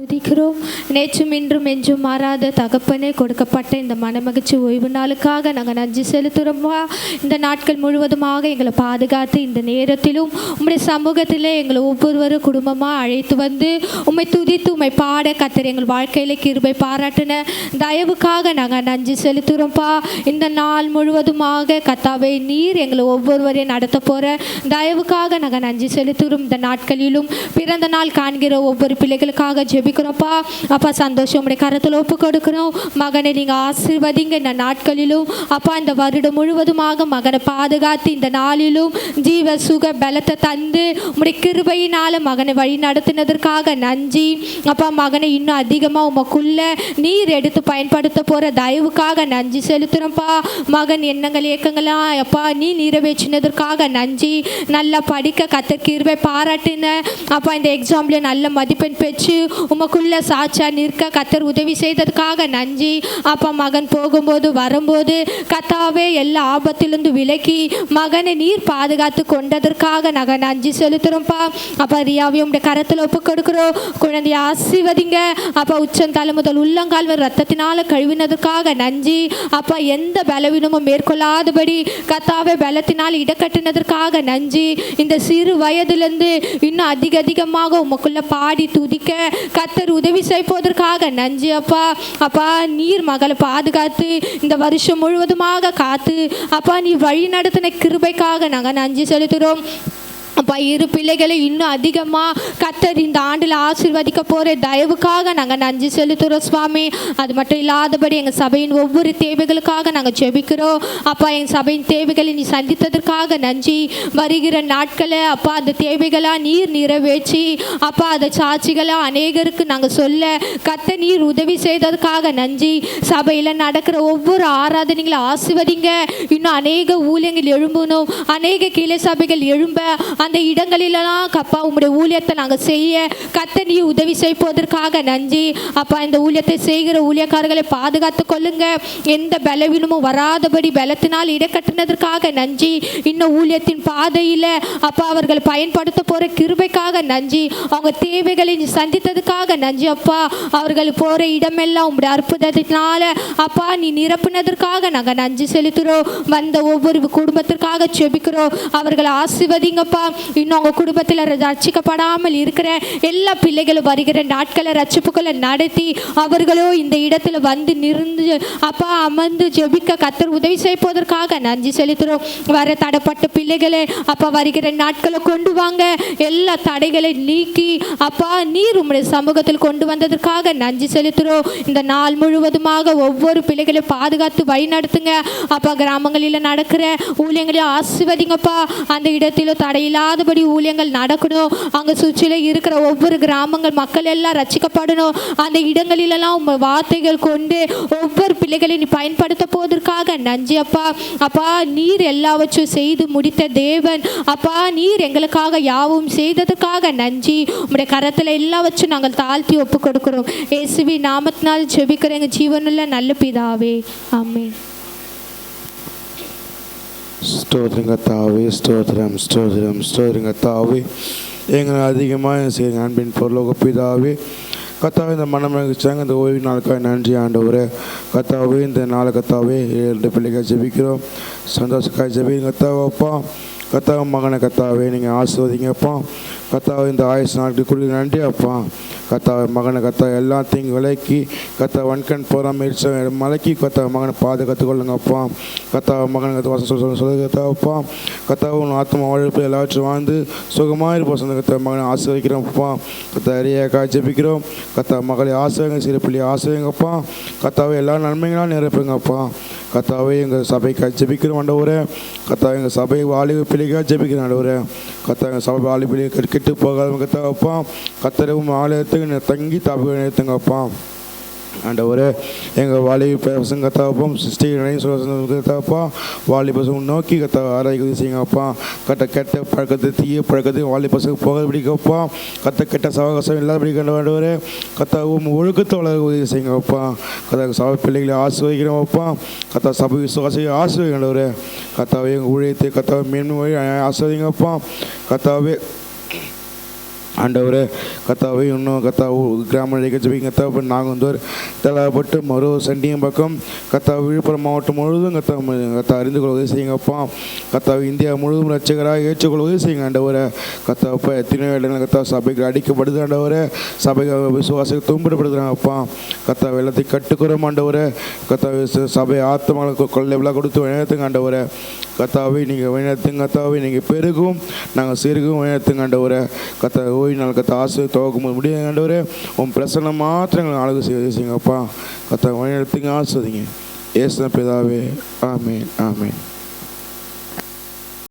துதிக்கிறோம். நேற்றும் இன்றும் என்றும் மாறாத தகப்பனே, கொடுக்கப்பட்ட இந்த மனமகிழ்ச்சி ஓய்வு நாளுக்காக நாங்கள் நன்றி செலுத்துகிறோம்மா. இந்த நாட்கள் முழுவதுமாக எங்களை பாதுகாத்து இந்த நேரத்திலும் உம்முடைய சமூகத்திலே எங்களை ஒவ்வொருவரும் குடும்பமாக அழைத்து வந்து உம்மை துதித்து உம்மை பாட கர்த்தர் எங்கள் வாழ்க்கையில் கிருபை பாராட்டின தயவுக்காக நாங்கள் நன்றி செலுத்துகிறோம்ப்பா. இந்த நாள் முழுவதுமாக கர்த்தாவே நீர் எங்களை ஒவ்வொருவரையும் நடத்த போகிற தயவுக்காக நாங்கள் நன்றி செலுத்துகிறோம். இந்த நாட்களிலும் பிறந்த நாள் காண்கிற ஒவ்வொரு பிள்ளைகளுக்காக ஜெபிக்கிறோம்ப்பா. அப்பா, சந்தோஷம் உடைய கரத்தில் ஒப்பு கொடுக்கிறோம். மகனை நீங்கள் ஆசீர்வதிங்க இந்த நாட்களிலும். அப்பா, இந்த வருடம் முழுவதுமாக மகனை பாதுகாத்து இந்த நாளிலும் ஜீவ சுக பலத்தை தந்து உடைய கிருபையினால் மகனை வழி நடத்தினதற்காக நன்றி. அப்பா, மகனை இன்னும் அதிகமாக உமக்குள்ள நீர் எடுத்து பயன்படுத்த போகிற தயவுக்காக நன்றி செலுத்துகிறோம்ப்பா. மகன் எண்ணங்கள் இயக்கங்களாம் அப்பா நீ நிறைவேற்றினதற்காக நன்றி. நல்லா படிக்க கர்த்தர் கிருபை பாராட்டின. அப்பா, இந்த எக்ஸாம்ல நல்ல மதிப்பெண் பெற்று உமக்குள்ள சாட்சியா நிற்க கர்த்தர் உதவி செய்ததுக்காக நன்றி. அப்பா, மகன் போகும்போது வரும்போது கர்த்தாவே எல்லா ஆபத்திலிருந்து விலக்கி மகனை நீர் பாதுகாத்து கொண்டதற்காக நாங்கள் நன்றி செலுத்துகிறோம்ப்பா. அப்பா, ரியாவையும் உடைய கரத்தில் ஒப்பு கொடுக்குறோம். குழந்தைய ஆசீர்வதிங்க. அப்பா, உச்சந்தலை முதல் உள்ளங்கால் ரத்தத்தினால கழுவினதற்காக நன்றி. அப்பா, எந்த பலவீனமும் மேற்கொள்ளாதபடி கர்த்தாவே பலத்தினால் இடக்கட்டினதற்காக நன்றி. இந்த சிறு வயதிலிருந்து இன்னும் அதிகமாக உமக்குள்ள பாடி துதிக்க கர்த்தர் உதவி செய்வதற்காக நன்றி அப்பா. அப்பா, நீர் மகளை பாதுகாத்து இந்த வருஷம் முழுவதுமாக காத்து அப்பா நீ வழி நடத்தின கிருபைக்காக நாங்கள் நன்றி செலுத்துகிறோம். அப்பா, இரு பிள்ளைகளை இன்னும் அதிகமாக கர்த்தர் இந்த ஆண்டில் ஆசீர்வதிக்க போகிற தயவுக்காக நாங்கள் நன்றி செலுத்துகிறோம் சுவாமி. அது மட்டும் இல்லாதபடி எங்கள் சபையின் ஒவ்வொரு தேவைகளுக்காக நாங்கள் ஜெபிக்கிறோம். அப்பா, எங்கள் சபையின் தேவைகளை நீ சந்தித்ததற்காக நன்றி. வருகிற நாட்களை அப்பா அந்த தேவைகளாக நீர் நிறைவேற்றி அப்பா அதை சாட்சிகளாக அநேகருக்கு நாங்கள் சொல்ல கர்த்தர் நீர் உதவி செய்ததுக்காக நன்றி. சபையில் நடக்கிற ஒவ்வொரு ஆராதனைகளை ஆசீர்வதிங்க. இன்னும் அநேக ஊழியங்கள் எழும்பணும், அநேக கிளை சபைகள் எழும்ப அந்த இடங்களிலெல்லாம் அப்பா உங்களுடைய ஊழியத்தை நாங்கள் செய்ய கர்த்தர் நீ உதவி செய்வதற்காக நன்றி. அப்பா, இந்த ஊழியத்தை செய்கிற ஊழியக்காரர்களை பாதுகாத்து கொள்ளுங்க. எந்த பலவீனமும் வராதபடி பலத்தினால் இடக்கட்டினதற்காக நன்றி. இன்னும் ஊழியத்தின் பாதையில் அப்பா அவர்கள் பயன்படுத்த போகிற கிருபைக்காக நன்றி. அவங்க தேவைகளை நீ சந்தித்ததுக்காக நன்றி அப்பா. அவர்கள் போகிற இடமெல்லாம் உங்களுடைய அற்புதத்தினால அப்பா நீ நிரப்பினதற்காக நாங்கள் நன்றி செலுத்துகிறோம். வந்த ஒவ்வொரு குடும்பத்திற்காக ஜெபிக்கிறோம். அவர்களை ஆசீர்வதிங்கப்பா. இன்னும் அவங்க குடும்பத்தில் ரட்சிக்கப்படாமல் இருக்கிற எல்லா பிள்ளைகளும் வருகிற நாட்களை ரட்சிப்புகளை நடத்தி அவர்களோ இந்த இடத்துல வந்து நிறுந்து அப்பா அமர்ந்து ஜெபிக்க கர்த்தர் உதவி செய்வதற்காக நன்றி செலுத்துகிறோம். வர தடைப்பட்ட பிள்ளைகளை அப்பா வருகிற நாட்களை கொண்டு வாங்க. எல்லா தடைகளை நீக்கி அப்பா நீர் உம்முடைய சமூகத்தில் கொண்டு வந்ததற்காக நன்றி செலுத்துகிறோம். இந்த நாள் முழுவதுமாக ஒவ்வொரு பிள்ளைகளையும் பாதுகாத்து வழி நடத்துங்க அப்பா. கிராமங்களில் நடக்கிற ஊழியங்களையும் ஆசீர்வதிங்கப்பா. அந்த இடத்திலும் தடையில்லாதபடி ஊழியங்கள் நடக்கணும். அங்கே சுற்றில இருக்கிற ஒவ்வொரு கிராமங்கள் மக்கள் எல்லாம் ரட்சிக்கப்படணும். அந்த இடங்களிலெல்லாம் உங்கள் வார்த்தைகள் கொண்டு ஒவ்வொரு பிள்ளைகளை நீ பயன்படுத்த போவதற்காக நன்றி அப்பா. அப்பா, நீர் எல்லாவற்றும் செய்து முடித்த தேவன் அப்பா. நீர் எங்களுக்காக யாவும் செய்ததற்காக நன்றி. உங்களுடைய கரத்தில் எல்லாவற்றும் நாங்கள் தாழ்த்தி ஒப்பு கொடுக்கிறோம். இயேசுவி நாமத்தினால் ஜெபிக்கிற எங்கள் ஜீவனுள்ள நல்ல பிதாவே, ஆமென். ஸ்தோத்திரங்க தாவே, ஸ்தோத்திரம் ஸ்தோத்திரம் ஸ்தோத்திரங்க தாவே. எங்களை அதிகமாக செய்யுங்க அன்பின் பொருளோக பிதாவே. கத்தாவே, இந்த மனமகிழ்ச்சியாங்க இந்த ஓய்வு நாளுக்காக நன்றி ஆண்டவரே. கத்தாவே, இந்த நாளை கத்தாவே 2 பிள்ளைகள் ஜெபிக்கிறோம். சந்தோஷக்காக ஜெபிங்க கத்தாவப்பா. கத்தாவை மகனை கத்தாவே நீங்கள் ஆசீர்வதிங்கப்பா. கத்தாவை இந்த ஆயுசு நாட்களுக்கு கொடுக்க நன்றி அப்பா. கத்தாவை மகனை கத்தா எல்லாத்தையும் விலக்கி கத்தா வன்கண் போகாமல் மலைக்கி கத்தாவை மகனை பாதுகாத்து கொள்ளுங்கப்பா. கத்தாவை மகனை கத்த வாசம் சொல்ல கத்தாவப்பா. கத்தாவை உன் ஆத்மா வாழ்ப்பு எல்லாவற்றும் வாழ்ந்து சுகமாக இருப்போம். சொந்த கத்தா மகனை ஆசீர்வதிக்கிறோம்ப்பா. கத்தா அறியாக்காக ஜெபிக்கிறோம். கத்தா மகளை ஆசைவங்க சிறு பிள்ளையை ஆசைவங்கப்பா. கத்தாவை எல்லா நன்மைகளாக நிரப்புங்கப்பா. கத்தாவே எங்கள் சபைக்காக ஜெபிக்கிறோம் ஆண்டவரே. கத்தா எங்கள் சபை வாலிப பிள்ளைக்காக ஜெபிக்கிறோம் ஆண்டவரே. கத்தா எங்கள் சபை வாலிப பிள்ளைகள் கெட்டு போகாத கத்தாவப்பா. கத்தரவும் ஆலயத்துக்கு தங்கி தாப்பு நிறுத்துங்கப்பா ஆண்டவரே. எங்கள் வாலிப பசங்க கத்தாப்போம் கத்தாப்பா. வாலிப பசங்க நோக்கி கத்தா ஆராய்ச்சி செய்யுங்கப்பா. கெட்ட பழக்கத்தை தீய பழக்கத்தை வாலிப பசங்க போக பிடிக்கப்பா. கெட்ட சவகாசம் இல்லாத பிடிக்க ஆண்டவரே. கத்தாவும் ஒழுக்கத்தை வளர்க்க உதவி செய்யுங்கப்பா. கத்தா சபை பிள்ளைகளை ஆசீர்வதிக்கிறோம்ப்பா. கத்தா சபை விசுவாசியை ஆசீர்வதிங்க ஆண்டவரே. கத்தாவே எங்கள் ஊழியத்தை கத்தாவை மேன்மை ஆசீர்வதிங்கப்பா. கத்தாவே ஆண்டவரே கத்தாவை இன்னும் கத்தாவு கிராம ஜபிங்க கத்தாவை நாங்கள் தலாப்பட்டு மறு சண்டியம் பக்கம் கத்தா விழுப்புரம் மாவட்டம் முழுவதும் கத்தா அறிந்து கொள்ள உதவி செய்யுங்கப்பா. கத்தாவை இந்தியா முழுவதும் ரட்சகராக ஏற்றுக்கொள்ள உதவி செய்யுங்க ஆண்டவரே. கத்தாப்பா எத்தனையோ இடங்கள் கத்தா சபைக்கு அடிக்கப்படுது ஆண்டவரே. சபைக்கு விசுவாசத்தை தும்பிடப்படுத்துகிறாங்கப்பா. கத்தா வெள்ளத்தை கட்டுக்கிறோம் ஆண்டவரே. கத்தாவை சபை ஆத்மாவுக்கு கொள்ளைவெல்லாம் கொடுத்து வழிநடத்துங்க ஆண்டவரே. கத்தாவை நீங்கள் வழிநடத்துங்க. கத்தாவை நீங்கள் பெருகும் நாங்கள் சிறுகும் வழிநடத்துங்க ஆண்டவரே. கத்தா ஓய்வு நாள் கத்தா ஆசை துவக்கும் முடியாது ஆண்டவரே. உன் பிரசன்னம் மாத்திரம் எங்களை அழகு செய்யுங்கப்பா. கத்தா வழிநடத்துங்க, ஆசிர்வதிங்க. இயேசு பிதாவே, ஆமென், ஆமென்.